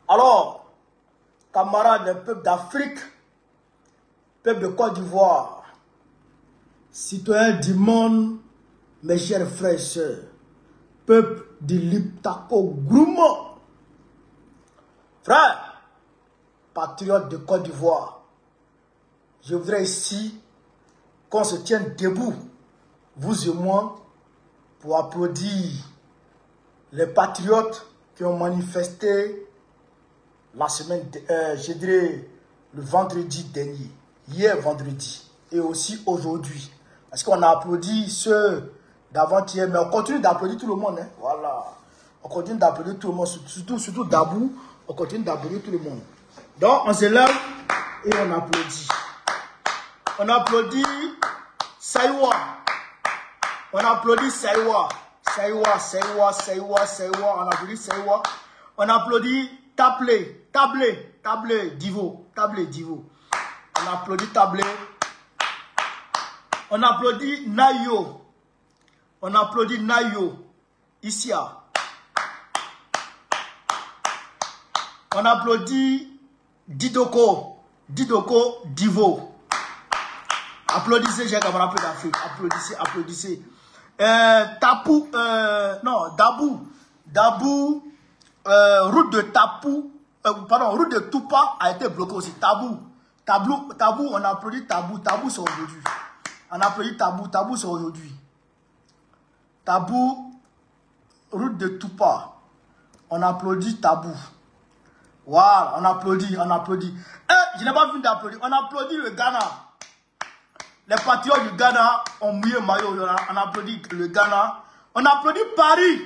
Alors, camarades des peuples d'Afrique, peuple de Côte d'Ivoire, citoyens du monde, mes chers frères et sœurs, peuple de l'Iptako Grouma, frères, patriotes de Côte d'Ivoire, je voudrais ici qu'on se tienne debout, vous et moi, pour applaudir les patriotes qui ont manifesté la semaine, je dirais, le vendredi dernier, hier vendredi, et aussi aujourd'hui. Parce qu'on a applaudi ceux d'avant-hier, mais on continue d'applaudir tout le monde. Hein? Voilà. On continue d'applaudir tout le monde, surtout Dabou, on continue d'applaudir tout le monde. Donc, on se lève et on applaudit. On applaudit Saïwa. On applaudit Saïwa. Saïwa. On applaudit Saïwa. On applaudit Tablé, Divo. On applaudit Tablé. On applaudit Nayo. Isia. On applaudit Didoko, Divo. Applaudissez, j'ai camarades d'Afrique. Applaudissez. Dabou, route de Tapou, route de Toupa a été bloquée aussi. Tabou, on applaudit Tabou c'est aujourd'hui. On applaudit Tabou c'est aujourd'hui. Tabou, route de Toupa, on applaudit Tabou. Voilà, on applaudit. Je n'ai pas fini d'applaudir. On applaudit le Ghana. Les patriotes du Ghana ont mouillé maillot. On applaudit le Ghana. On applaudit Paris.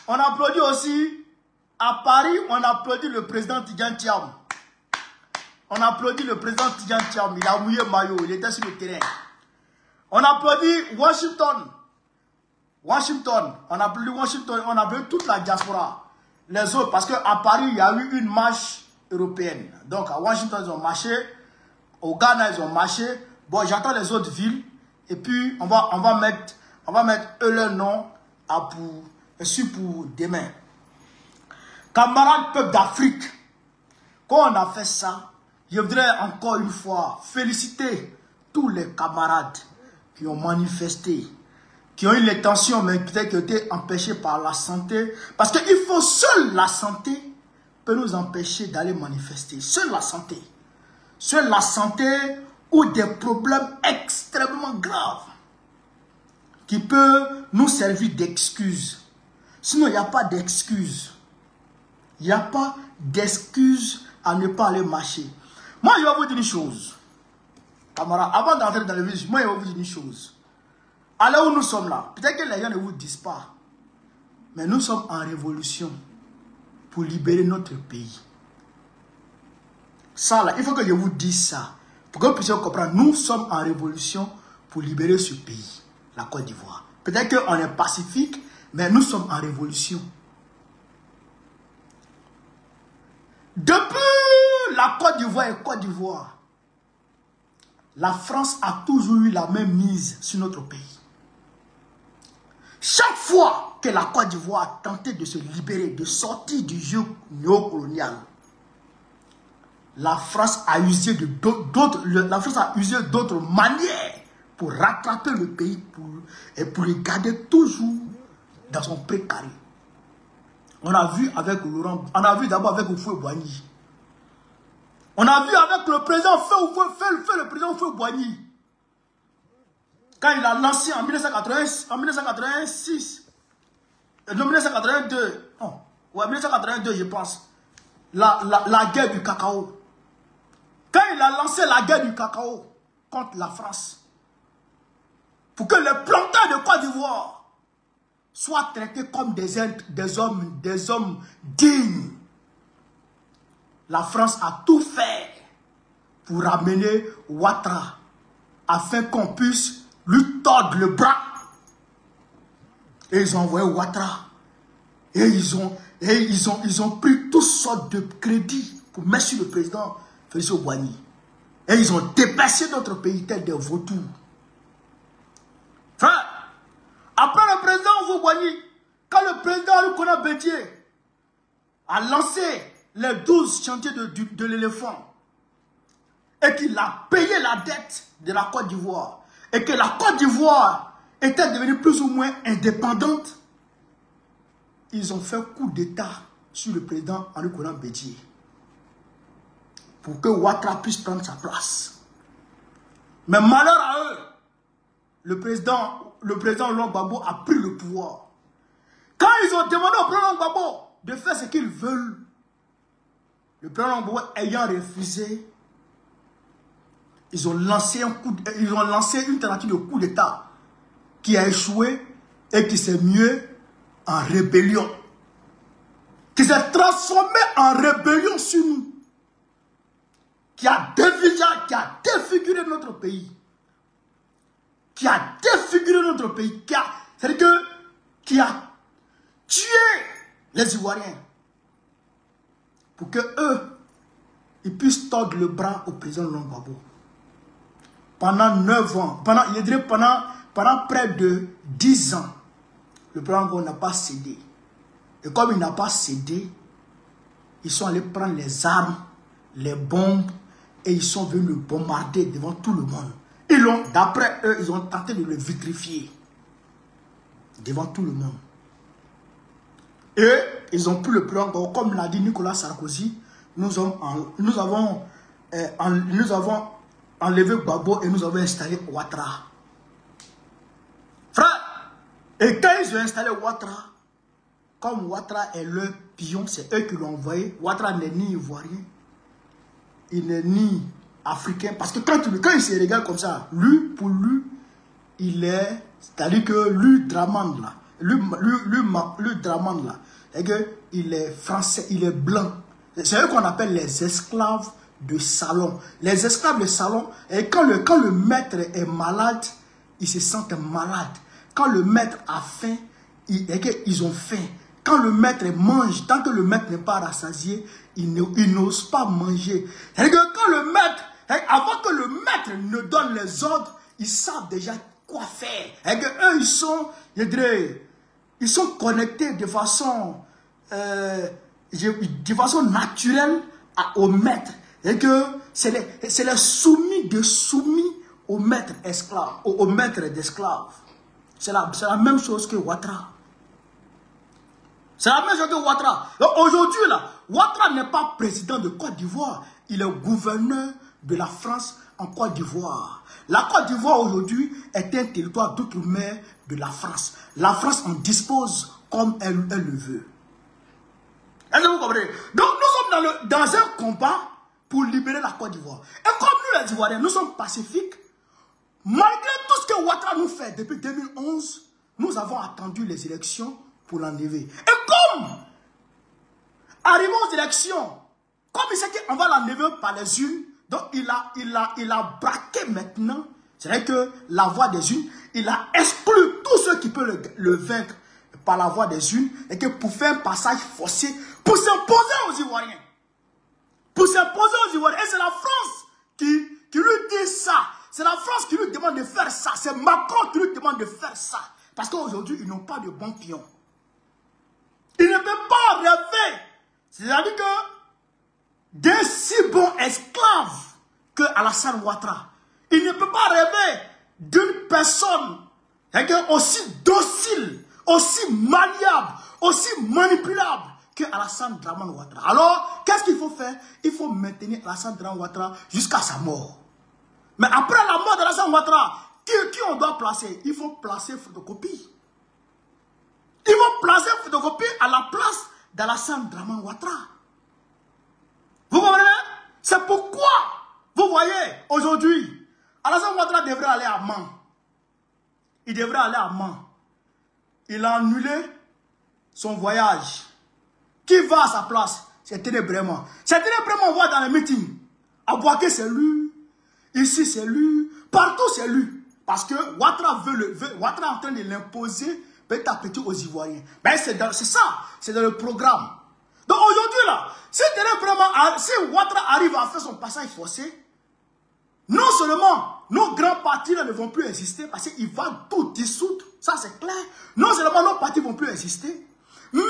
On applaudit aussi à Paris. On applaudit le président Tidjane Thiam. Il a mouillé maillot. Il était sur le terrain. On applaudit Washington. On applaudit Washington. On applaudit toute la diaspora. Les autres, parce qu'à Paris, il y a eu une marche européenne. Donc à Washington, ils ont marché. Au Ghana, ils ont marché. Bon, j'attends les autres villes. Et puis, on va mettre eux leur nom pour demain. Camarades peuple d'Afrique, quand on a fait ça, je voudrais encore une fois féliciter tous les camarades qui ont manifesté, qui ont eu les tensions, mais peut-être qui ont été empêchés par la santé. Parce qu'il faut seule la santé peut nous empêcher d'aller manifester. Seule la santé. Seule la santé ou des problèmes extrêmement graves qui peuvent nous servir d'excuses. Sinon, il n'y a pas d'excuses. Il n'y a pas d'excuses à ne pas aller marcher. Moi, je vais vous dire une chose. Camarades, avant d'entrer dans le vif, moi, je vais vous dire une chose. À l'heure où nous sommes là, peut-être que les gens ne vous disent pas, mais nous sommes en révolution pour libérer notre pays. Ça, là, il faut que je vous dise ça, pour que vous puissiez comprendre. Nous sommes en révolution pour libérer ce pays, la Côte d'Ivoire. Peut-être qu'on est pacifique, mais nous sommes en révolution. Depuis la Côte d'Ivoire, la France a toujours eu la même mise sur notre pays. Chaque fois que la Côte d'Ivoire a tenté de se libérer, de sortir du jeu néocolonial, la France a usé d'autres manières pour rattraper le pays et pour le garder toujours dans son précaré. On a vu avec Laurent, on a vu d'abord avec Houphouët-Boigny. On a vu avec le président le président Houphouët-Boigny. Quand il a lancé en 1982, je pense, la guerre du cacao. Quand il a lancé la guerre du cacao contre la France, pour que les planteurs de Côte d'Ivoire soient traités comme des hommes dignes, la France a tout fait pour ramener Ouattara afin qu'on puisse lui tordre le bras. Et ils ont envoyé Ouattara. Et ils ont pris toutes sortes de crédits pour mettre sur le président Félix Houphouët-Boigny. Et ils ont dépassé notre pays tel des vautours. Frère, après le président Houphouët-Boigny, quand le président Konan Bédié a lancé les 12 chantiers de l'éléphant et qu'il a payé la dette de la Côte d'Ivoire et que la Côte d'Ivoire était devenue plus ou moins indépendante, ils ont fait coup d'État sur le président Henri Konan Bédié pour que Ouattara puisse prendre sa place. Mais malheur à eux, le président Laurent Gbagbo a pris le pouvoir. Quand ils ont demandé au président Gbagbo de faire ce qu'ils veulent, le président Gbagbo ayant refusé, ils ont lancé une tentative de coup d'État qui a échoué et qui s'est mieux en rébellion. Qui s'est transformé en rébellion sur nous. Qui a défiguré notre pays. Qui a défiguré notre pays. C'est-à-dire qui a tué les Ivoiriens. Pour que eux, ils puissent tordre le bras au président Laurent Gbagbo. Pendant 9 ans, pendant près de 10 ans, le président Gbagbo n'a pas cédé. Et comme il n'a pas cédé, ils sont allés prendre les armes, les bombes, et ils sont venus le bombarder devant tout le monde. D'après eux, ils ont tenté de le vitrifier devant tout le monde. Et ils ont pris le plan, comme l'a dit Nicolas Sarkozy, nous avons enlevé Gbagbo et nous avons installé Ouattara. Frère, et quand ils ont installé Ouattara, comme Ouattara est leur pion, c'est eux qui l'ont envoyé. Ouattara n'est ni ivoirien, il n'est ni africain. Parce que quand il se regarde comme ça, pour lui, il est... C'est-à-dire que lui, Dramane là, il est français, il est blanc. C'est eux qu'on appelle les esclaves de salon. Les esclaves de salon, et quand le maître est malade, ils se sentent malades. Quand le maître a faim, ils ont faim. Quand le maître mange, tant que le maître n'est pas rassasié, il n'ose pas manger. C'est-à-dire que quand le maître, avant que le maître ne donne les ordres, ils savent déjà quoi faire. Et que eux, ils sont connectés de façon naturelle au maître. Et que c'est les soumis au maître esclave, au maître d'esclaves. C'est la même chose que Ouattara. C'est la même chose que Ouattara. Aujourd'hui, Ouattara n'est pas président de Côte d'Ivoire. Il est gouverneur de la France en Côte d'Ivoire. La Côte d'Ivoire aujourd'hui est un territoire d'outre-mer de la France. La France en dispose comme elle le veut. Est-ce que vous comprenez? Donc nous sommes dans un combat pour libérer la Côte d'Ivoire. Et comme nous les Ivoiriens, nous sommes pacifiques, malgré tout ce que Ouattara nous fait depuis 2011, nous avons attendu les élections pour l'enlever. Et comme, arrivons aux élections, comme il sait qu'on va l'enlever par les urnes, donc il a braqué maintenant, c'est-à-dire que la voie des urnes, il a exclu tous ceux qui peuvent le vaincre par la voie des urnes, et que pour faire un passage forcé, pour s'imposer aux Ivoiriens. Pour s'imposer aux Ivoiriens. Et c'est la France qui lui dit ça. C'est la France qui lui demande de faire ça. C'est Macron qui lui demande de faire ça. Parce qu'aujourd'hui, ils n'ont pas de bons pions. Ils ne peuvent pas rêver. C'est-à-dire que d'un si bon esclave que Alassane Ouattara, il ne peut pas rêver d'une personne aussi docile, aussi maniable, aussi manipulable que Alassane Dramane Ouattara. Alors, qu'est-ce qu'il faut faire? Il faut maintenir Alassane Dramane Ouattara jusqu'à sa mort. Mais après la mort d'Alassane Ouattara, qui on doit placer? Il faut placer photocopie. Il faut placer photocopie à la place d'Alassane Dramane Ouattara. Vous comprenez? C'est pourquoi, vous voyez, aujourd'hui, Alassane Ouattara devrait aller à Mans. Il devrait aller à Mans. Il a annulé son voyage. Qui va à sa place? C'est Ténébrement. C'est Ténébrement, on voit dans les meetings. À Boaké, c'est lui. Ici, c'est lui. Partout, c'est lui. Parce que Ouattara Ouattara est en train de l'imposer petit à petit aux Ivoiriens. Mais c'est ça. C'est dans le programme. Donc aujourd'hui, là, si Ouattara arrive à faire son passage forcé, non seulement nos grands partis là, ne vont plus exister parce qu'il va tout dissoudre, ça c'est clair. Non seulement nos partis ne vont plus exister, Mais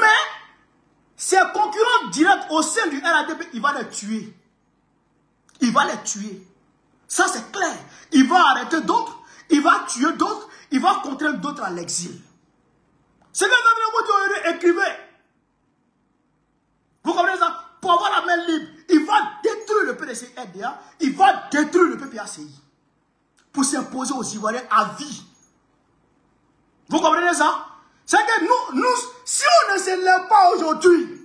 ses concurrents directs au sein du RADP, il va les tuer. Il va les tuer. Ça, c'est clair. Il va arrêter d'autres, il va tuer d'autres, il va contraindre d'autres à l'exil. C'est que vous écrivez. Vous comprenez ça? Pour avoir la main libre, il va détruire le PDC-RDA, il va détruire le PPACI. Pour s'imposer aux Ivoiriens à vie. Vous comprenez ça? C'est que nous, si on ne se lève pas aujourd'hui,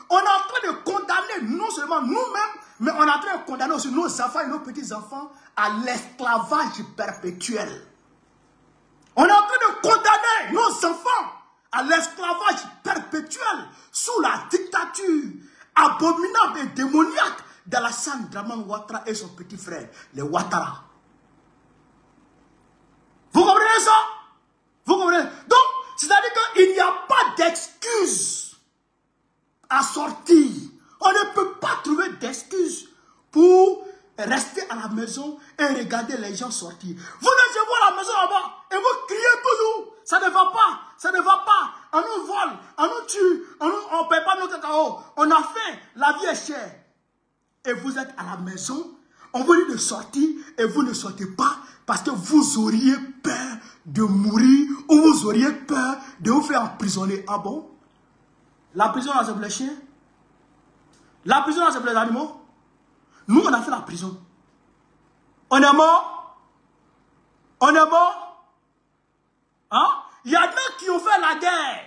on est en train de condamner non seulement nous-mêmes, mais on est en train de condamner aussi nos enfants et nos petits-enfants à l'esclavage perpétuel. On est en train de condamner nos enfants à l'esclavage perpétuel sous la dictature abominable et démoniaque d'Alassane Dramane Ouattara et son petit frère, les Ouattara. Vous comprenez ça? Vous comprenez? Donc, c'est-à-dire qu'il n'y a pas d'excuse à sortir. On ne peut pas trouver d'excuse pour rester à la maison et regarder les gens sortir. Vous laissez voir la maison là-bas et vous criez toujours. Ça ne va pas, ça ne va pas. On nous vole, on nous tue, on ne paie pas nos cacao. On a faim, la vie est chère. Et vous êtes à la maison, on vous dit de sortir et vous ne sortez pas parce que vous auriez peur de mourir ou vous auriez peur de vous faire emprisonner. Ah bon? La prison là c'est pour les chiens? La prison là c'est pour les animaux? Nous on a fait la prison. On est mort? On est mort? Hein? Il y en a qui ont fait la guerre.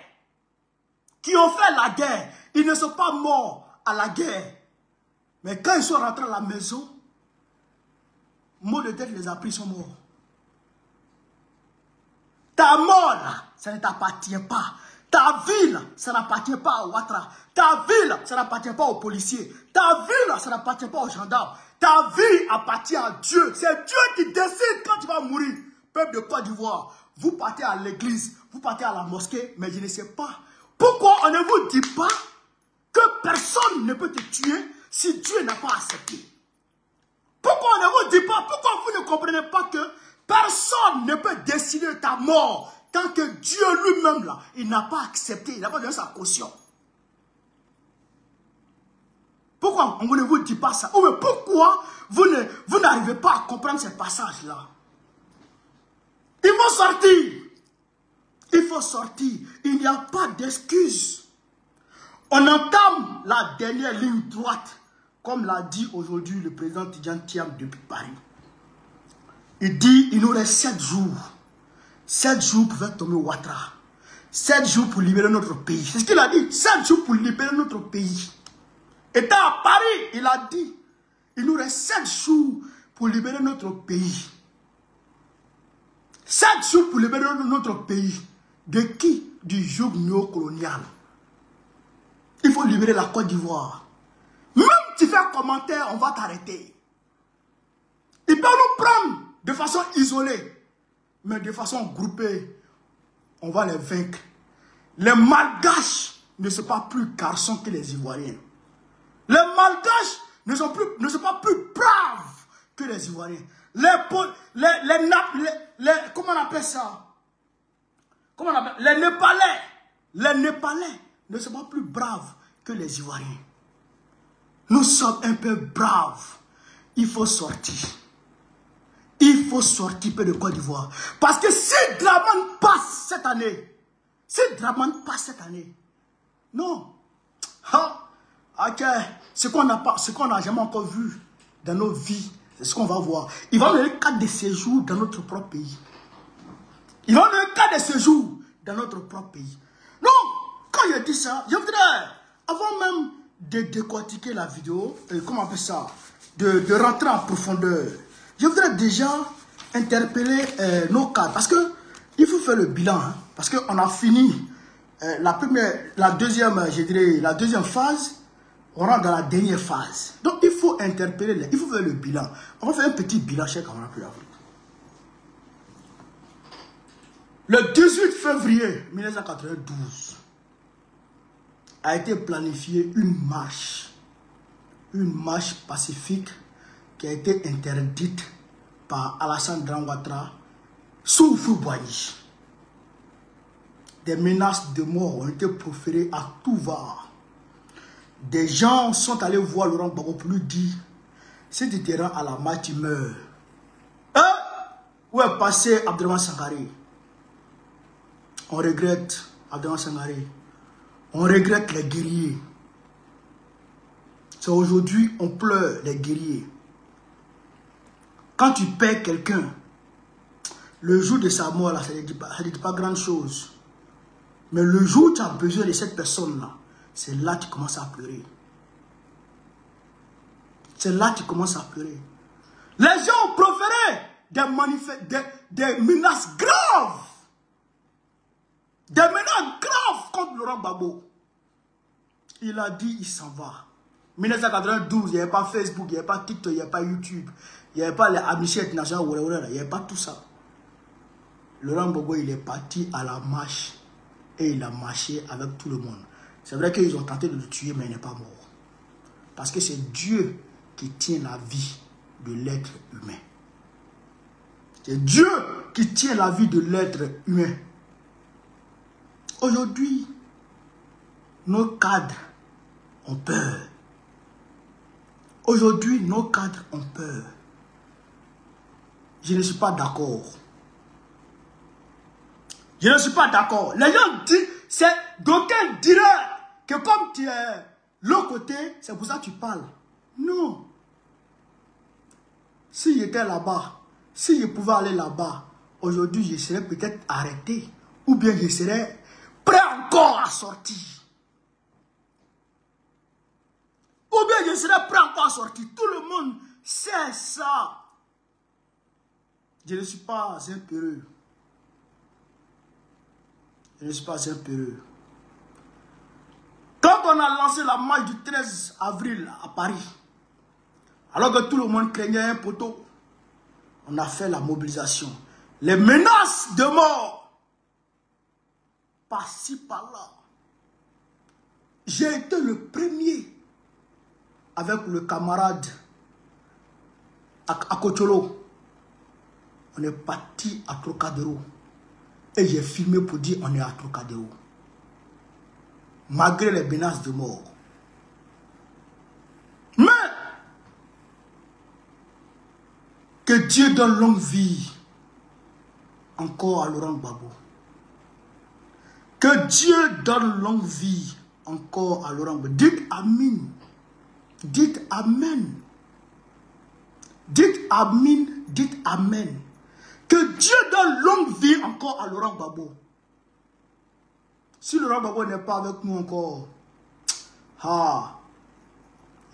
Qui ont fait la guerre. Ils ne sont pas morts à la guerre. Mais quand ils sont rentrés à la maison, mot de tête les a pris, ils sont morts. Ta mort là, ça ne t'appartient pas. Ta vie là, ça n'appartient pas à Ouattara. Ta vie là, ça n'appartient pas aux policiers. Ta vie là, ça n'appartient pas aux gendarmes. Ta vie appartient à Dieu. C'est Dieu qui décide quand tu vas mourir. Peuple de Côte d'Ivoire, vous partez à l'église, vous partez à la mosquée, mais je ne sais pas. Pourquoi on ne vous dit pas que personne ne peut te tuer si Dieu n'a pas accepté? Pourquoi on ne vous dit pas, pourquoi vous ne comprenez pas que personne ne peut décider ta mort tant que Dieu lui-même là, il n'a pas accepté, il n'a pas donné sa caution? Pourquoi on ne vous dit pas ça? Ou pourquoi vous n'arrivez pas à comprendre ces passages-là? Il faut sortir. Il faut sortir. Il n'y a pas d'excuse. On entame la dernière ligne droite, comme l'a dit aujourd'hui le président Tidjane Thiam depuis Paris. Il dit il nous reste 7 jours. 7 jours pour faire tomber Ouattara. 7 jours pour libérer notre pays. C'est ce qu'il a dit. 7 jours pour libérer notre pays. Étant à Paris, il a dit il nous reste 7 jours pour libérer notre pays. 7 jours pour libérer notre pays. De qui? Du joug néocolonial. Il faut libérer la Côte d'Ivoire. Même si tu fais un commentaire, on va t'arrêter. Ils peuvent nous prendre de façon isolée. Mais de façon groupée, on va les vaincre. Les Malgaches ne sont pas plus garçons que les Ivoiriens. Les Malgaches ne sont pas plus braves que les Ivoiriens. Comment on appelle ça? Comment on appelle? Les Népalais ne sont pas plus braves que les Ivoiriens. Nous sommes un peu braves. Il faut sortir. Il faut sortir peu de Côte d'Ivoire. Parce que si Dramane passe cette année, non. Ok. Ce qu'on n'a jamais encore vu dans nos vies, c'est ce qu'on va voir. Il va donner 4 de séjour dans notre propre pays. Il va donner 4 de séjour dans notre propre pays. Donc, quand je dis ça, je voudrais, avant même de décortiquer la vidéo, comment on appelle ça, de rentrer en profondeur, je voudrais déjà interpeller nos cadres. Parce que il faut faire le bilan. Hein, parce qu'on a fini la deuxième phase. On rentre dans la dernière phase. Donc il faut interpeller, il faut faire le bilan. On va faire un petit bilan, chers camarades pour l'Afrique. Le 18 février 1992 a été planifiée une marche pacifique qui a été interdite par Alassane Dramane Ouattara sous Houphouët-Boigny. Des menaces de mort ont été proférées à tout va. Des gens sont allés voir Laurent Gbagbo pour lui dire, si tu te rends à la marche, tu meurs. Hein? Où est passé Abdelrahmane Sangaré? On regrette Abdelrahmane Sangaré. On regrette les guerriers. C'est aujourd'hui, on pleure les guerriers. Quand tu perds quelqu'un, le jour de sa mort, là, ça ne dit pas grand chose. Mais le jour où tu as besoin de cette personne-là, c'est là que tu commences à pleurer. C'est là que tu commences à pleurer. Les gens ont proféré des menaces graves. Des menaces graves contre Laurent Gbagbo. Il a dit, il s'en va. 1992, il n'y avait pas Facebook, il n'y avait pas TikTok, il n'y avait pas YouTube. Il n'y avait pas les Amnesty International, il n'y avait pas tout ça. Laurent Gbagbo, il est parti à la marche. Et il a marché avec tout le monde. C'est vrai qu'ils ont tenté de le tuer, mais il n'est pas mort. Parce que c'est Dieu qui tient la vie de l'être humain. C'est Dieu qui tient la vie de l'être humain. Aujourd'hui, nos cadres ont peur. Aujourd'hui, nos cadres ont peur. Je ne suis pas d'accord. Je ne suis pas d'accord. Les gens disent, d'aucuns diraient que comme tu es l'autre côté, c'est pour ça que tu parles. Non. Si j'étais là-bas, si je pouvais aller là-bas, aujourd'hui je serais peut-être arrêté. Ou bien je serais prêt encore à sortir. Ou bien je serais prêt encore à sortir. Tout le monde sait ça. Je ne suis pas un peureux. Je ne suis pas un peureux. Quand on a lancé la marche du 13 avril à Paris, alors que tout le monde craignait un poteau, on a fait la mobilisation. Les menaces de mort, par-ci, par-là. J'ai été le premier avec le camarade à Kocholo. On est parti à Trocadéro. Et j'ai filmé pour dire on est à Trocadéro. Malgré les menaces de mort. Mais que Dieu donne longue vie encore à Laurent Gbagbo. Que Dieu donne longue vie encore à Laurent Gbagbo. Dites Amen. Dites Amen. Dites Amen. Dites Amen. Que Dieu donne longue vie encore à Laurent Gbagbo. Si Laurent Gbagbo n'est pas avec nous encore,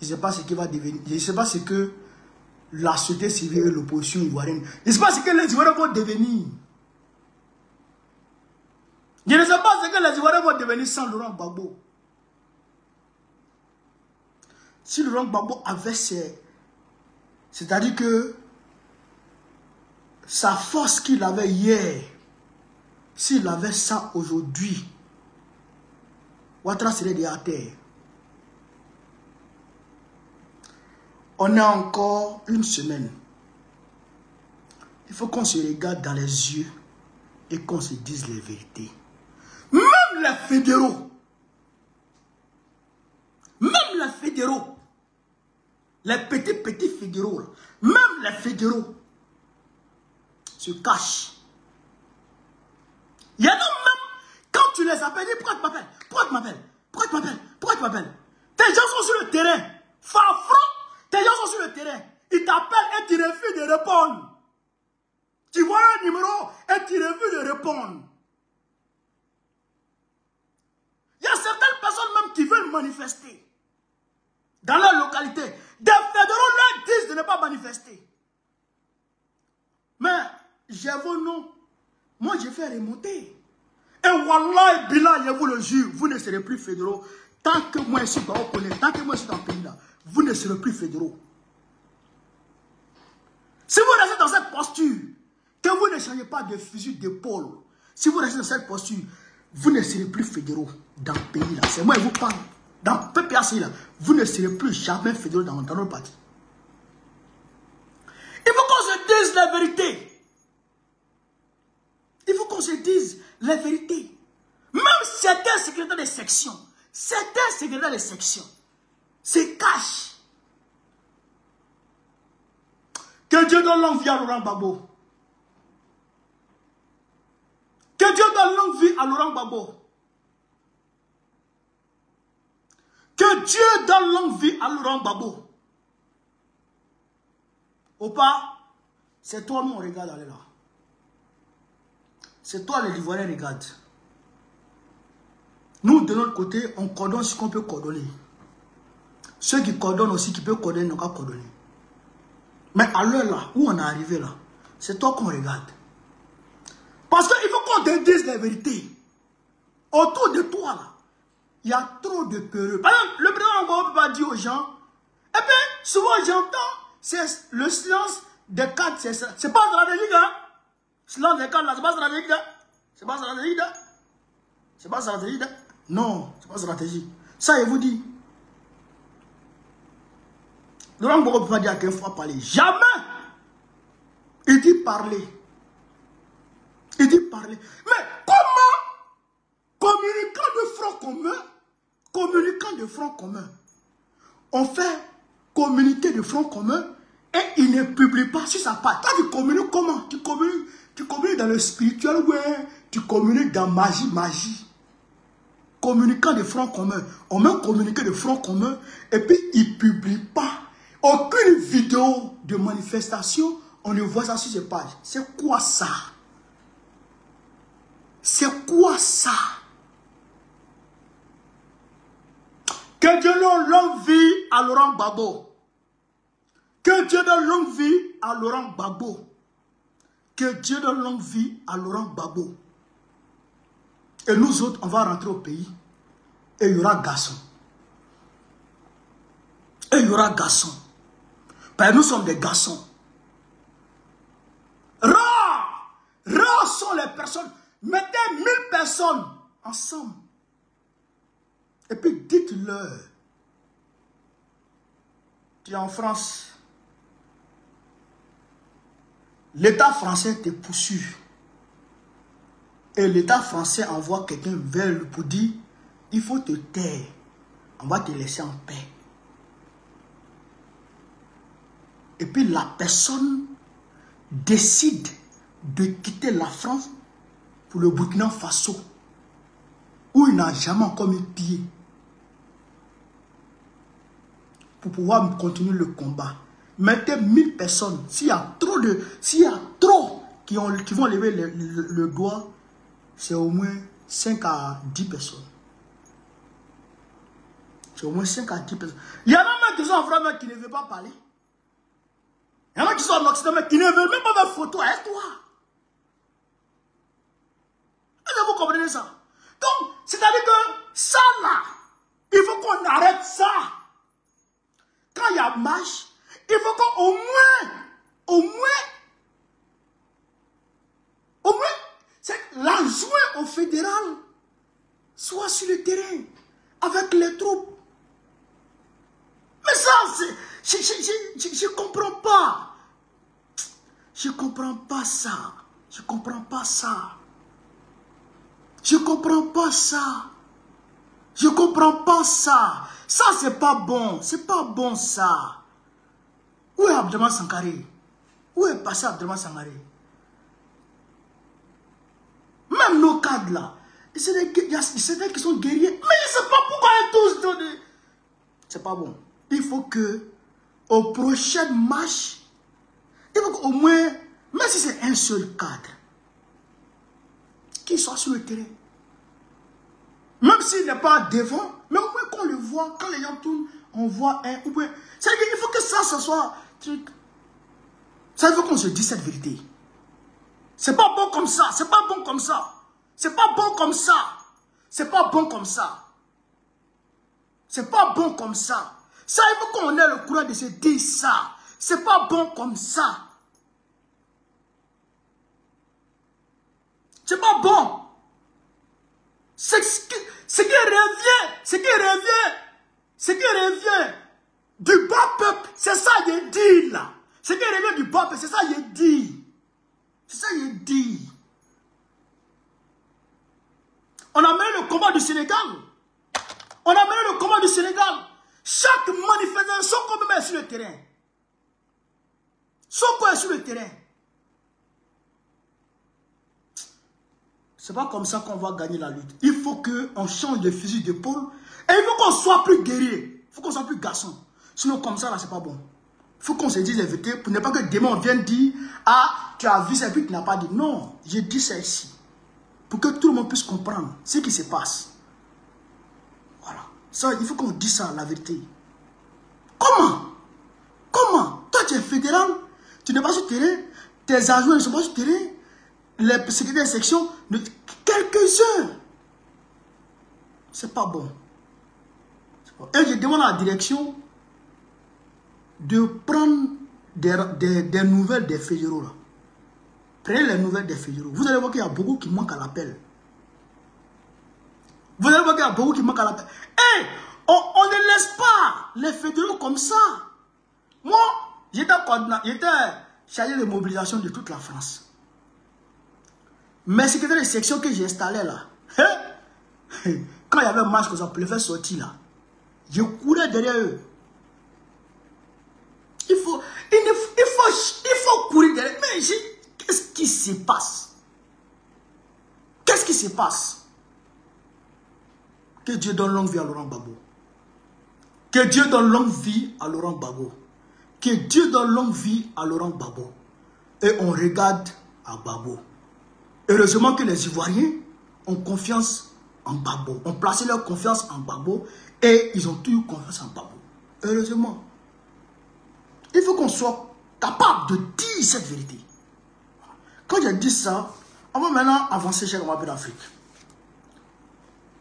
je ne sais pas ce qu'il va devenir. Je ne sais pas ce que la société civile et l'opposition ivoirienne. Je ne sais pas ce que les Ivoiriens vont devenir. Je ne sais pas ce que les Ivoiriens vont devenir sans Laurent Gbagbo. Si Laurent Gbagbo avait c'est-à-dire que sa force qu'il avait hier, s'il avait ça aujourd'hui, Ouattara serait déjà à terre. On a encore une semaine. Il faut qu'on se regarde dans les yeux et qu'on se dise les vérités. Même les fédéraux, les petits fédéraux, même les fédéraux se cachent. Il y en a même, quand tu les appelles, dis pourquoi tu m'appelles? Pourquoi tu m'appelles? Pourquoi tu m'appelles? Pourquoi tu m'appelles? Tes gens sont sur le terrain. Fafron, tes gens sont sur le terrain. Ils t'appellent et tu refuses de répondre. Tu vois un numéro et tu refuses de répondre. Il y a certaines personnes même qui veulent manifester dans leur localité. Des fédéraux leur disent de ne pas manifester. Mais j'ai vos noms. Moi, je fais remonter. Et Wallah et Billah, je vous le jure, vous ne serez plus fédéraux. Tant que moi, je suis dans le pays, tant que moi, je suis dans le pays là, vous ne serez plus fédéraux. Si vous restez dans cette posture, que vous ne changez pas de fusil d'épaule, si vous restez dans cette posture, vous ne serez plus fédéraux dans le pays là. C'est moi qui vous parle. Dans le PPAC là, vous ne serez plus jamais fédéraux dans notre parti. Il faut qu'on se dise la vérité. Il faut qu'on se dise la vérité. certains secrétaires de section, se cachent. Que Dieu donne longue vie à Laurent Gbagbo. Que Dieu donne longue vie à Laurent Gbagbo. Que Dieu donne longue vie à Laurent Gbagbo. Opa, c'est toi, nous, on regarde, allez là. C'est toi, les Ivoiriens, regarde. Nous, de notre côté, on coordonne ce qu'on peut coordonner. Ceux qui coordonnent aussi, qui peuvent coordonner, n'ont qu'à coordonner. Mais à l'heure là, où on est arrivé là, c'est toi qu'on regarde. Parce qu'il faut qu'on te dise la vérité. Autour de toi là, il y a trop de peureux. Par exemple, le président Gbagbo ne peut pas dire aux gens. Et puis, souvent j'entends, c'est le silence des cadres, c'est pas stratégique, hein. Silence des cadres là, c'est pas stratégique, hein. C'est pas stratégique, hein. C'est pas stratégique, hein. Non, c'est pas stratégique. Ça, je vous dis. Laurent Gbagbo ne peut pas dire qu'une fois parler. Jamais. Il dit parler. Il dit parler. Mais comment, communiquant de front commun, on fait communiquer de front commun et il ne publie pas sur sa page. Toi, tu communiques comment? Tu communiques dans le spirituel, ouais. Tu communiques dans magie. Communiquant de front commun. On met communiquer de front commun et puis il ne publie pas. Aucune vidéo de manifestation, on ne voit ça sur ses pages. C'est quoi ça? C'est quoi ça? Que Dieu donne longue vie à Laurent Gbagbo. Que Dieu donne longue vie à Laurent Gbagbo. Que Dieu donne longue vie à Laurent Gbagbo. Et nous autres, on va rentrer au pays. Et il y aura garçon. Ben, nous sommes des garçons. Rares sont les personnes. Mettez 1000 personnes ensemble. Et puis dites-leur. Tu es en France. L'État français te poursuit. Et l'État français envoie quelqu'un vers lui pour dire, il faut te taire. On va te laisser en paix. Et puis la personne décide de quitter la France pour le Burkina Faso, où il n'a jamais encore mis pied, pour pouvoir continuer le combat. Mettez 1000 personnes. S'il y a trop qui vont lever le doigt, c'est au moins 5 à 10 personnes. C'est au moins 5 à 10 personnes. Il y en a même qui sont en France qui ne veulent pas parler. Il y en a qui sont en Occident mais qui ne veulent même pas faire photo avec toi. Est-ce que vous comprenez ça? Donc, c'est-à-dire que ça là, il faut qu'on arrête ça. Quand il y a marche, il faut qu'au moins, l'adjoint au fédéral soit sur le terrain avec les troupes. Mais ça, je ne comprends pas. Je ne comprends pas ça. Je ne comprends pas ça. Je ne comprends pas ça. Je ne comprends pas ça. Ça, c'est pas bon. C'est pas bon, ça. Où est Abdelman Sankaré? Où est passé Abdelman Sankaré? Même nos cadres là, c'est des qui sont guerriers. Mais je ne sais pas pourquoi ils tous donnés. C'est pas bon. Il faut que, aux prochaines marches, il faut qu'au moins, même si c'est un seul cadre, qu'il soit sur le terrain. Même s'il n'est pas devant, mais au moins qu'on le voit, quand les gens tournent, on voit un. C'est-à-dire qu'il faut que ça soit truc. Ça, il faut qu'on se dise cette vérité. C'est pas bon comme ça, c'est pas bon comme ça. C'est pas bon comme ça. C'est pas bon comme ça. C'est pas bon comme ça. Ça, il faut qu'on ait le courage de se dire ça. C'est pas bon comme ça. C'est pas bon. Ce qui revient du bas peuple, c'est ça qu'il dit là. Ce qui revient du bas peuple, c'est ça qu'il dit. C'est ça qu'il dit. On a mené le combat combat du Sénégal. On a mené le combat du Sénégal. Chaque manifestation, Sonko même est sur le terrain. Sonko est sur le terrain. C'est pas comme ça qu'on va gagner la lutte. Il faut qu'on change de fusil d'épaule. Et il faut qu'on soit plus guerrier. Il faut qu'on soit plus garçon. Sinon, comme ça, là, c'est pas bon. Il faut qu'on se dise la vérité pour ne pas que demain, on vienne dire ah, tu as vu ça et puis tu n'as pas dit. Non, j'ai dit ça ici. Pour que tout le monde puisse comprendre ce qui se passe. Voilà. Ça, il faut qu'on dise ça, la vérité. Comment? Comment? Toi, tu es fédéral. Tu n'es pas sur le terrain. Tes adjoints ne sont pas sur le terrain. Les secrétaires de section, quelques-uns. C'est pas bon. Et je demande à la direction de prendre des nouvelles des fédéraux. Là. Prenez les nouvelles des fédéraux. Vous allez voir qu'il y a beaucoup qui manquent à l'appel. Vous allez voir qu'il y a beaucoup qui manquent à l'appel. Et on ne laisse pas les fédéraux comme ça. Moi, j'étais chargé de mobilisation de toute la France. Mes secrétaires de section que j'ai installés là, quand il y avait un match que ça pouvait sortir là, je courais derrière eux. Il faut courir derrière. Mais qu'est-ce qui se passe? Qu'est-ce qui se passe? Que Dieu donne longue vie à Laurent Gbagbo. Que Dieu donne longue vie à Laurent Gbagbo. Que Dieu donne longue vie à Laurent Gbagbo. Et on regarde à Gbagbo. Heureusement que les Ivoiriens ont confiance en Gbagbo. Ont placé leur confiance en Gbagbo et ils ont tout eu confiance en Gbagbo. Heureusement. Il faut qu'on soit capable de dire cette vérité. Quand je dis ça, on va maintenant avancer chez le Mapé d'Afrique.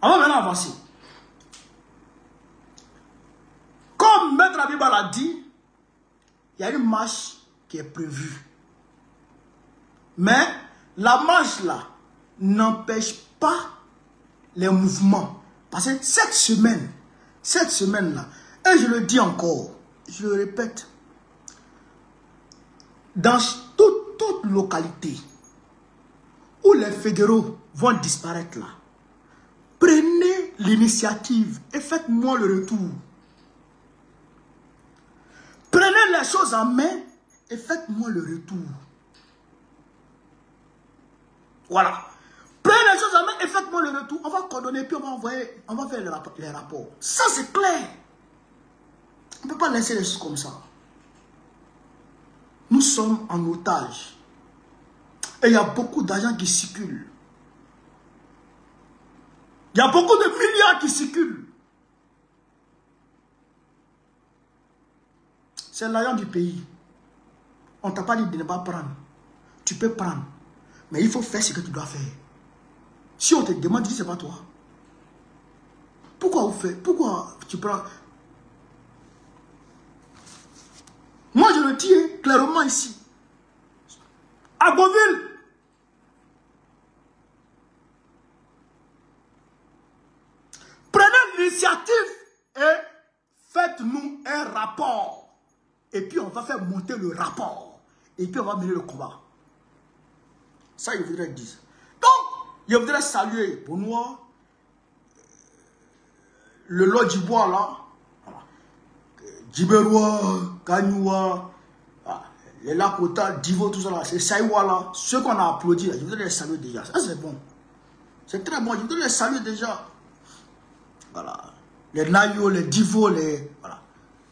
On va maintenant avancer. Comme Maître Abiba l'a dit, il y a une marche qui est prévue. Mais la marche là n'empêche pas les mouvements. Parce que cette semaine là, et je le dis encore, je le répète, dans toute localité où les fédéraux vont disparaître là, prenez l'initiative et faites-moi le retour. Prenez les choses en main et faites-moi le retour. Voilà. Prenez les choses en main et faites-moi le retour. On va coordonner puis on va faire les rapports. Ça c'est clair. On ne peut pas laisser les choses comme ça. Nous sommes en otage. Et il y a beaucoup d'argent qui circulent. Il y a beaucoup de milliards qui circulent. C'est l'argent du pays. On ne t'a pas dit de ne pas prendre. Tu peux prendre. Mais il faut faire ce que tu dois faire. Si on te demande, tu dis, c'est pas toi. Pourquoi vous faites? Pourquoi tu prends? Moi, je le dis clairement ici. À Beauville. Prenez l'initiative et faites-nous un rapport. Et puis, on va faire monter le rapport. Et puis, on va mener le combat. Ça, je voudrais dire. Donc, je voudrais saluer Benoît, le Lord Djibois là, Djiberoua, Kanyua, les Lakota, Divo, tout ça là, c'est Saïwa là, ceux qu'on a applaudi là, je voudrais les saluer déjà. Ça, c'est bon. C'est très bon, je voudrais les saluer déjà. Voilà. Les Nayo, les Divo, les. Voilà.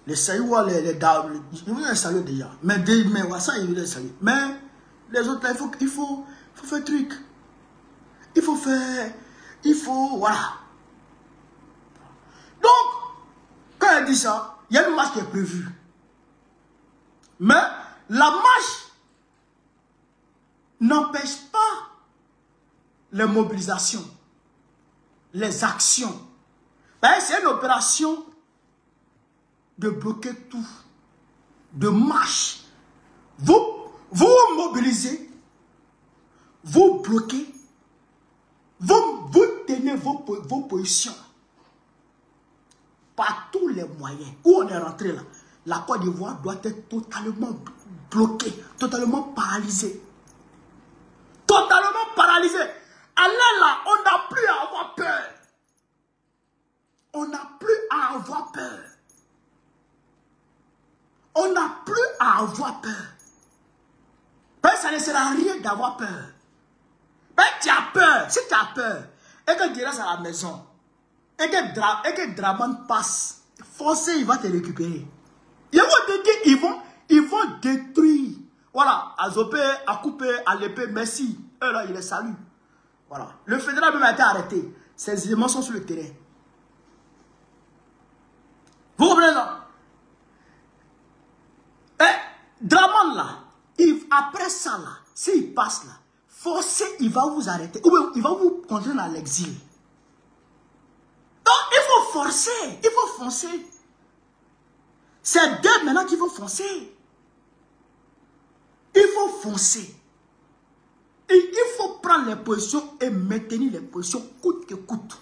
Les Saïwa, les je voudrais les saluer déjà. Mais voilà, ça, je voudrais les saluer. Mais les autres là, il faut faire truc. Il faut faire. Voilà. Donc, quand elle dit ça, il y a une marche qui est prévue. Mais la marche n'empêche pas les mobilisations, les actions. C'est une opération de bloquer tout, de marche. Vous mobilisez, vous bloquez, vous tenez vos positions. Par tous les moyens. Où on est rentré là, la Côte d'Ivoire doit être totalement bloquée, totalement paralysée. Totalement paralysée. Allez là, on n'a plus à avoir peur. avoir peur. Ben, ça ne sert à rien d'avoir peur. Ben, tu as peur. Si tu as peur, et que tu restes à la maison, et que Draman passe, forcément, il va te récupérer. Ils vont te dire, ils vont détruire. Voilà, à Zopé, à couper, à l'épée, merci. Eux là, ils les saluent. Voilà. Le fédéral même a été arrêté. Ces éléments sont sur le terrain. Vous comprenez ça? Et Draman là, après ça là, s'il passe là, forcé, il va vous arrêter. Ou bien il va vous conduire à l'exil. Donc il faut forcer, il faut foncer. C'est d'eux maintenant qu'il faut foncer. Il faut foncer. Et il faut prendre les positions et maintenir les positions coûte que coûte.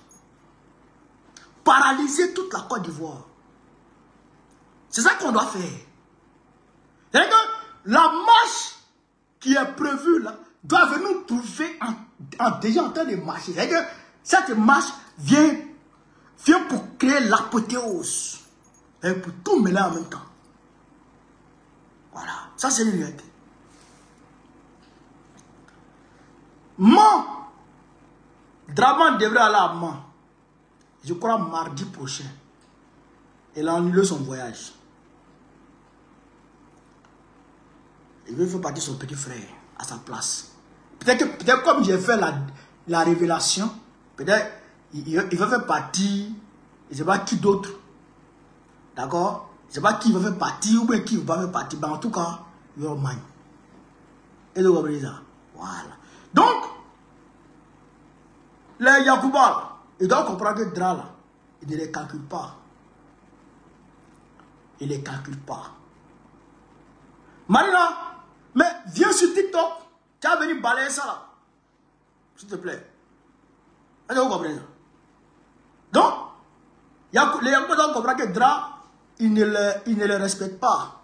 Paralyser toute la Côte d'Ivoire. C'est ça qu'on doit faire. C'est-à-dire que la marche qui est prévue là doit venir trouver déjà en train de marcher. C'est-à-dire que cette marche vient pour créer l'apothéose. Et pour tout mêler en même temps. Voilà. Ça, c'est une réalité. Draman devrait aller à Mans. Je crois mardi prochain. Il a annulé son voyage. Il veut faire partir son petit frère à sa place. Peut-être comme j'ai fait la révélation, peut-être il va faire partir, je ne sais pas qui d'autre. D'accord? Je ne sais pas qui va faire partie ou bien qui va faire partie. Mais en tout cas, il y aura man. Et donc, voilà. Donc, les Yacouba, ils doivent comprendre que Dra là, ils ne les calculent pas. Ils ne les calculent pas. Marina, mais viens sur TikTok. Tu as venu balayer ça là. S'il te plaît. Est-ce que vous comprenez ça? Donc, les Yacouba doivent comprendre que Dra, il ne les respecte pas.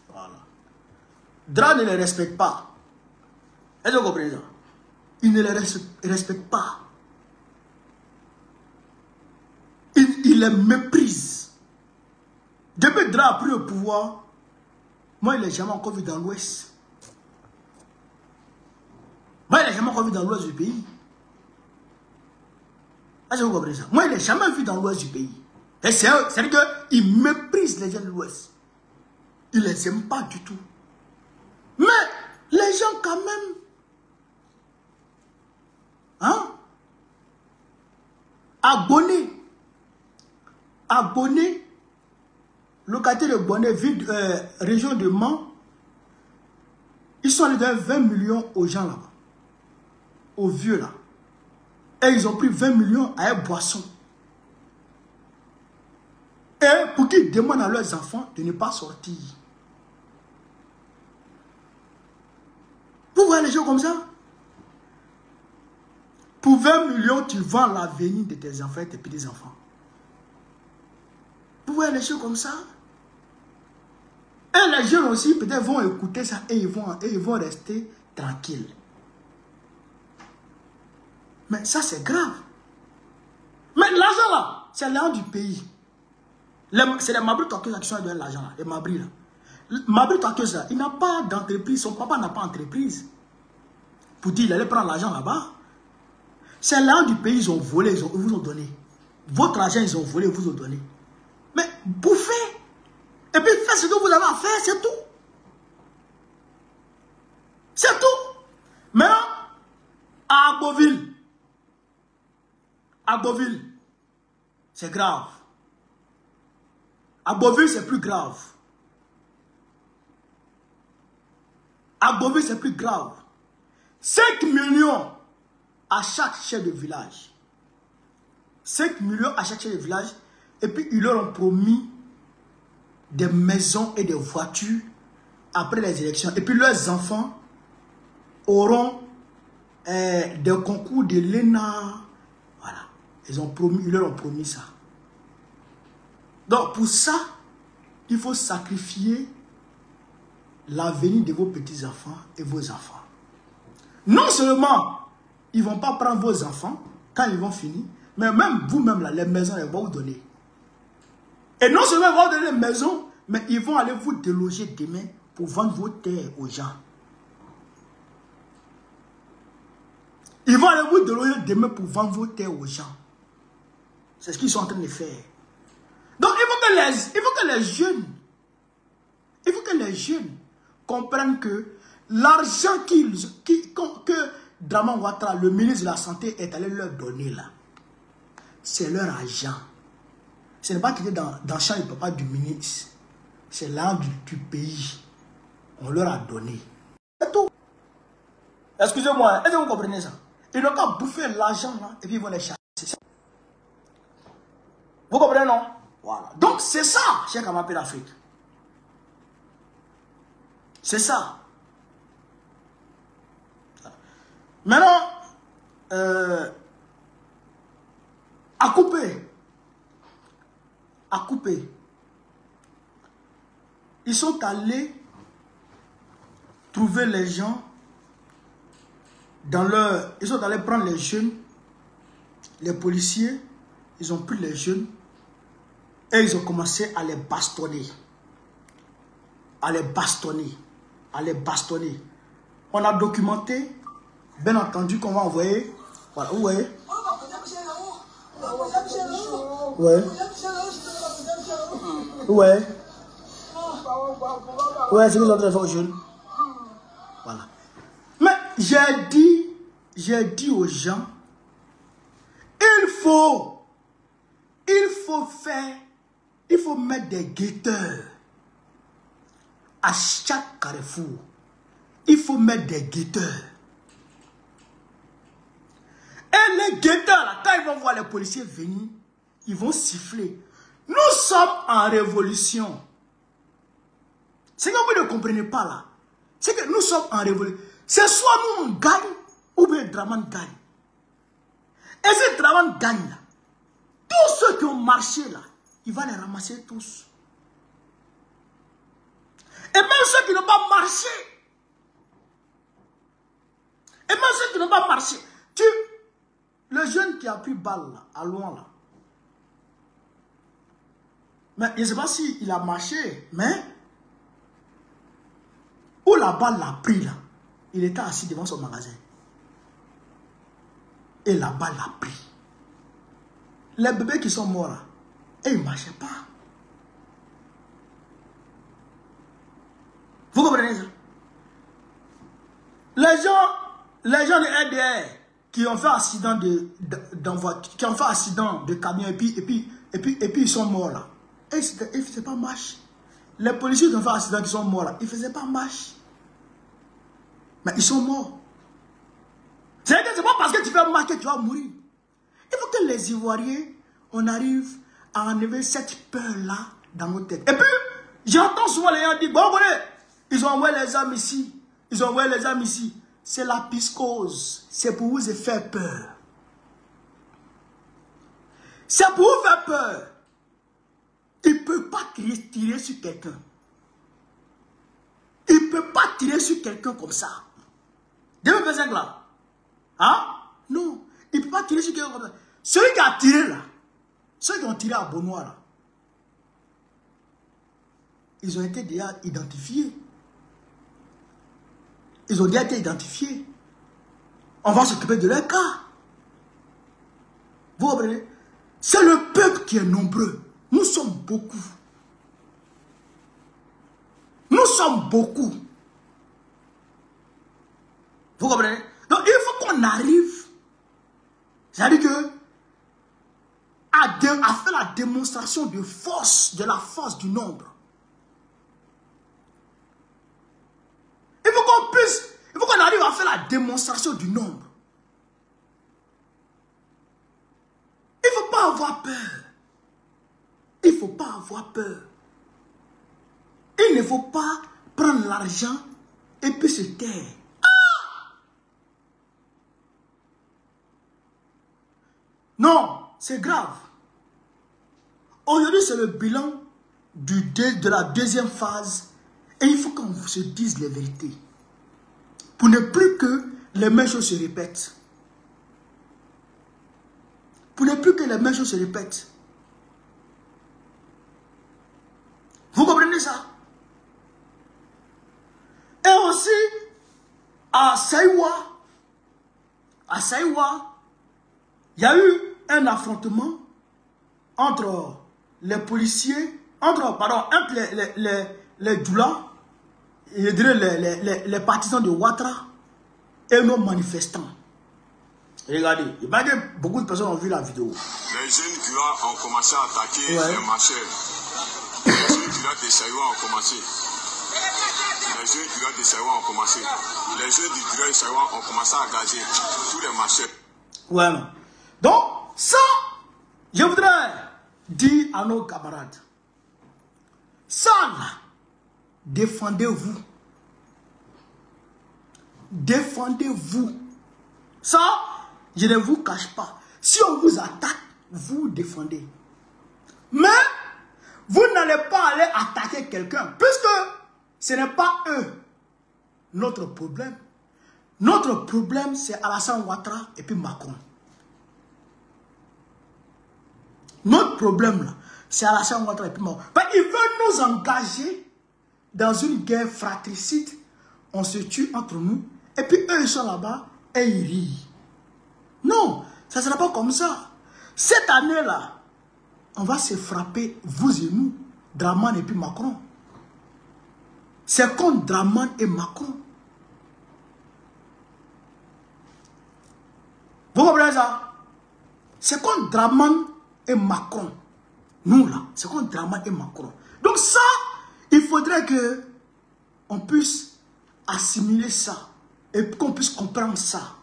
Voilà. Dra ne les respecte pas. Est-ce que vous comprenez ça? Il ne les respecte pas. Il les méprise. Depuis que Dra a pris le pouvoir, moi, il n'est jamais encore vu dans l'Ouest. Moi, il n'est jamais encore vu dans l'Ouest du pays. Est-ce que vous comprenez ça? Moi, il n'est jamais vu dans l'Ouest du pays. Et c'est-à-dire qu'il méprise les gens de l'Ouest. Il ne les aime pas du tout. Mais les gens quand même, hein, abonnés, localité de Bonnet, région de Mans, ils sont allés donner 20 millions aux gens là-bas, aux vieux là. Et ils ont pris 20 millions à un boisson. Et pour qu'ils demandent à leurs enfants de ne pas sortir. Vous voyez les gens comme ça? Pour 20 millions, tu vends l'avenir de tes enfants et tes petits-enfants. Vous voyez les gens comme ça? Et les jeunes aussi, peut-être, vont écouter ça et ils vont rester tranquilles. Mais ça, c'est grave. Mais l'argent là, c'est l'argent du pays. C'est les Mabri Tokeus qui sont dans l'argent là, les Mabri là. Mabri Tokeus là, il n'a pas d'entreprise, son papa n'a pas d'entreprise. Pour dire, il allait prendre l'argent là-bas. C'est l'argent du pays, ils ont volé, ils vous ont donné. Votre argent, ils ont volé, ils vous ont donné. Mais bouffez. Et puis faites ce que vous avez à faire, c'est tout. C'est tout. Maintenant, à Beauville, c'est grave. À Beauville, c'est plus grave. À Beauville, c'est plus grave. 5 millions à chaque chef de village. 5 millions à chaque chef de village. Et puis, ils leur ont promis des maisons et des voitures après les élections. Et puis, leurs enfants auront des concours de l'ENA. Voilà. Ils leur ont promis ça. Donc, pour ça, il faut sacrifier l'avenir de vos petits-enfants et vos enfants. Non seulement, ils ne vont pas prendre vos enfants quand ils vont finir, mais même vous-même, les maisons, ils vont vous donner. Et non seulement ils vont vous donner les maisons, Mais ils vont aller vous déloger demain pour vendre vos terres aux gens. Ils vont aller vous déloger demain pour vendre vos terres aux gens. C'est ce qu'ils sont en train de faire. Donc il faut que les jeunes comprennent que l'argent que Draman Ouattara, le ministre de la Santé, est allé leur donner là, c'est leur argent. Ce n'est pas qu'il est dans le champ du papa du ministre. C'est l'argent du pays. On leur a donné. C'est tout. Excusez-moi, est-ce que vous comprenez ça? Ils n'ont qu'à bouffer l'argent là et puis ils vont les chasser. Vous comprenez, non? Voilà. Donc c'est ça, Cheikh Amapé d'Afrique. C'est ça. Maintenant, à couper. Ils sont allés trouver les gens dans leur... Ils sont allés prendre les jeunes, les policiers, ils ont pris les jeunes et ils ont commencé à les bastonner. À les bastonner. On a documenté, bien entendu, qu'on va envoyer. Voilà, vous voyez. Ouais. Ouais. Ouais, c'est ce qu'ils ont fait aux jeunes. Voilà. Mais j'ai dit aux gens, il faut mettre des guetteurs à chaque carrefour. Il faut mettre des guetteurs. Et les guetteurs, là, quand ils vont voir les policiers venir, ils vont siffler. Nous sommes en révolution. Ce que vous ne comprenez pas là, c'est que nous sommes en révolution. C'est soit nous on gagne, ou bien Draman gagne. Et si Draman gagne là, tous ceux qui ont marché là, il va les ramasser tous. Et même ceux qui n'ont pas marché. Le jeune qui a pris balle là, à loin là. Mais je ne sais pas s'il a marché, mais où la balle l'a pris là, il était assis devant son magasin. Et la balle l'a pris. Les bébés qui sont morts là, et ils ne marchaient pas. Vous comprenez ça? Les gens de RDR qui ont fait accident qui ont fait accident de camion et puis ils sont morts là. Et ils ne faisaient pas marche. Les policiers qui ont fait accident qui sont morts là, ils ne faisaient pas marche. Mais ils sont morts. C'est pas parce que tu fais marche que tu vas mourir. Il faut que les Ivoiriens, on arrive à enlever cette peur-là dans nos têtes. Et puis, j'entends souvent les gens dire, bon, ils ont envoyé les armes ici. C'est la piscose. C'est pour vous faire peur. C'est pour vous faire peur. Il ne peut pas tirer sur quelqu'un. Il ne peut pas tirer sur quelqu'un comme ça. 2025 là. Hein? Non. Il ne peut pas tirer sur quelqu'un comme ça. Celui qui a tiré là, ceux qui ont tiré à Benoît là, ils ont été déjà identifiés. Ils ont déjà été identifiés. On va s'occuper de leur cas. Vous comprenez? C'est le peuple qui est nombreux. Nous sommes beaucoup. Nous sommes beaucoup. Vous comprenez? Donc il faut qu'on arrive, c'est-à-dire que, à faire la démonstration de force, de la force du nombre. Il faut qu'on arrive à faire la démonstration du nombre. Il ne faut pas avoir peur. Il ne faut pas avoir peur. Il ne faut pas prendre l'argent et puis se taire. Ah! Non, c'est grave. Aujourd'hui, c'est le bilan de la deuxième phase. Et il faut qu'on se dise les vérités. Pour ne plus que les mêmes choses se répètent. Pour ne plus que les mêmes choses se répètent. Vous comprenez ça? Saïwa, il y a eu un affrontement entre les policiers, entre les Doula, je dirais les partisans de Ouattara et nos manifestants. Regardez, il y a beaucoup de personnes ont vu la vidéo. Les jeunes Doula ont commencé à attaquer les marcheurs. Les jeunes Doula de Saïwa ont commencé. Les jeunes Doula de Saïwa ont commencé. Les jeunes du Doula de Saïwa ont commencé à gazer tous les marcheurs. Voilà. Donc, ça, je voudrais dire à nos camarades, ça là, défendez-vous. Défendez-vous. Ça, je ne vous cache pas. Si on vous attaque, vous défendez. Mais, vous n'allez pas aller attaquer quelqu'un, puisque ce n'est pas eux notre problème. Notre problème, c'est Alassane Ouattara et puis Macron. Notre problème, là, c'est Alassane Ouattara et puis Macron. Ils veulent nous engager dans une guerre fratricide. On se tue entre nous. Et puis eux, ils sont là-bas et ils rient. Non, ça ne sera pas comme ça. Cette année-là, on va se frapper, vous et nous, Dramane et puis Macron. C'est contre Dramane et Macron. Vous comprenez ça? C'est contre Dramane et Macron. Nous là, c'est contre Dramane et Macron. Donc ça, il faudrait que on puisse assimiler ça. Et qu'on puisse comprendre ça.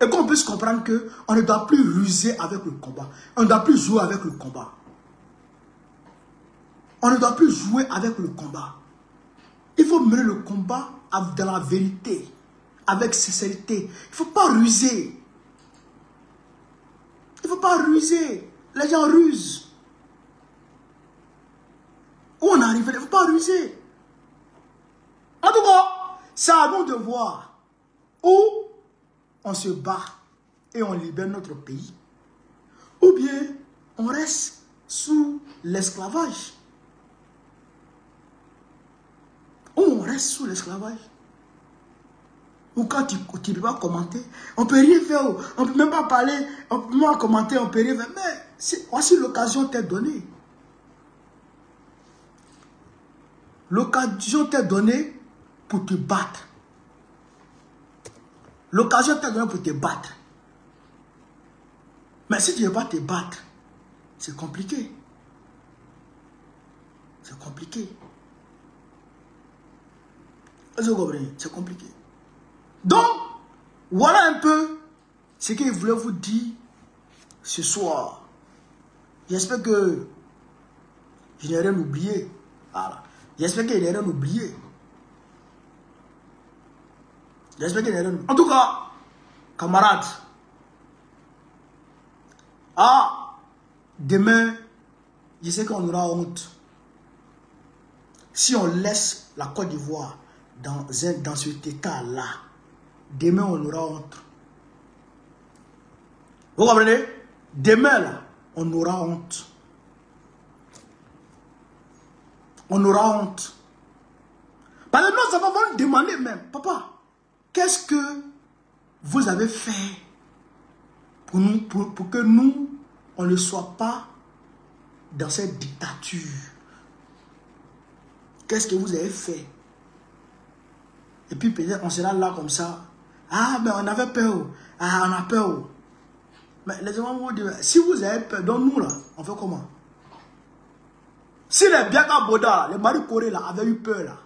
Et qu'on puisse comprendre qu'on ne doit plus ruser avec le combat. On ne doit plus jouer avec le combat. On ne doit plus jouer avec le combat. Il faut mener le combat dans la vérité, avec sincérité. Il ne faut pas ruser. Il ne faut pas ruser. Les gens rusent. Où on arrive, il ne faut pas ruser. En tout cas, c'est à nous de voir où on se bat et on libère notre pays. Ou bien on reste sous l'esclavage. Ou on reste sous l'esclavage. Ou quand tu ne peux pas commenter, on ne peut rien faire. On ne peut même pas parler, on ne peut même pas commenter, on ne peut rien faire. Mais voici l'occasion t'est donnée. L'occasion t'est donnée pour te battre. L'occasion t'est donnée pour te battre. Mais si tu ne veux pas te battre, c'est compliqué. C'est compliqué. Est-ce que vous comprenez? C'est compliqué. Donc, voilà un peu ce qu'il voulait vous dire ce soir. J'espère que je n'ai rien oublié. Voilà. J'espère qu'il n'y a rien oublié. J'espère qu'il n'y a rien oublié. En tout cas, camarades, demain, je sais qu'on aura honte. Si on laisse la Côte d'Ivoire dans cet état-là, demain on aura honte. Vous comprenez? Demain, là, on aura honte. On aura honte. Parce que nos enfants vont nous demander même, papa, qu'est-ce que vous avez fait pour que nous, on ne soit pas dans cette dictature? Qu'est-ce que vous avez fait? Et puis peut-être on sera là comme ça. Ah, mais on avait peur. Ah, on a peur. Mais les gens vont dire, si vous avez peur, donc nous là, on fait comment? Si les Biaka Boda, les Marie Corée là, avaient eu peur là,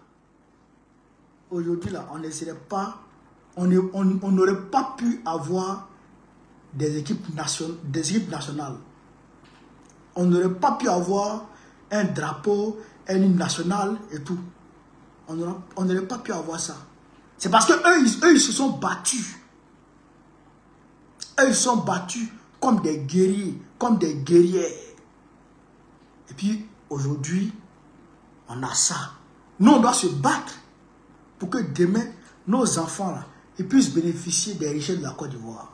aujourd'hui là, on ne serait pas, on n'aurait pas pu avoir des équipes nationales. On n'aurait pas pu avoir un drapeau, un hymne national et tout. On n'aurait pas pu avoir ça. C'est parce que eux, ils se sont battus. Eux, ils se sont battus comme des guerriers, comme des guerrières. Et puis, aujourd'hui, on a ça. Nous, on doit se battre pour que demain, nos enfants, là, ils puissent bénéficier des richesses de la Côte d'Ivoire.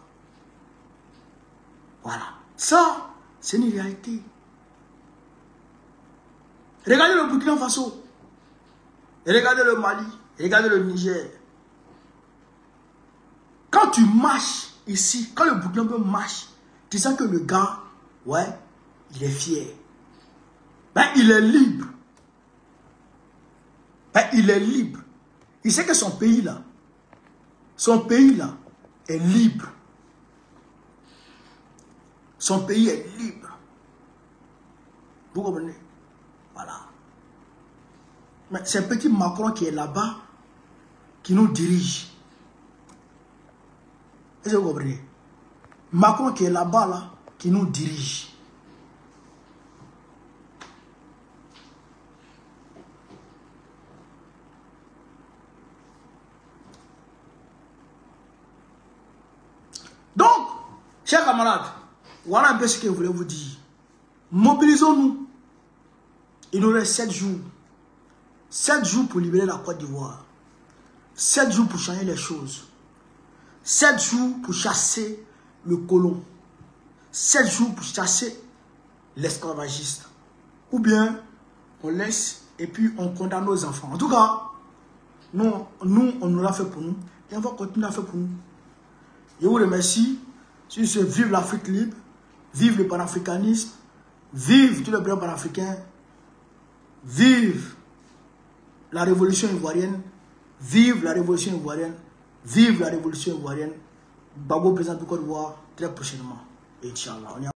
Voilà. Ça, c'est une réalité. Regardez le Burkina Faso. Regardez le Mali. Regardez le Niger. Quand tu marches ici, quand le Burkinabé marche, tu sens que le gars, ouais, il est fier. Ben, il est libre. Ben, il est libre. Il sait que son pays là est libre. Son pays est libre. Vous comprenez? Voilà. Mais c'est petit Macron qui est là-bas, qui nous dirige. Est-ce que vous comprenez? Macron qui est là-bas, là, qui nous dirige. Donc, chers camarades, voilà un peu ce que je voulais vous dire. Mobilisons-nous. Il nous reste 7 jours. 7 jours pour libérer la Côte d'Ivoire. 7 jours pour changer les choses. 7 jours pour chasser le colon. 7 jours pour chasser l'esclavagiste. Ou bien, on laisse et puis on condamne nos enfants. En tout cas, nous on nous l'a fait pour nous. Et on va continuer à faire pour nous. Je vous remercie. Sur ce, vive l'Afrique libre. Vive le panafricanisme. Vive tous les peuples panafricains. Vive la révolution ivoirienne. Vive la révolution ivoirienne. Vive la révolution ivoirienne. Babo président du Côte d'Ivoire très prochainement. Inch'Allah.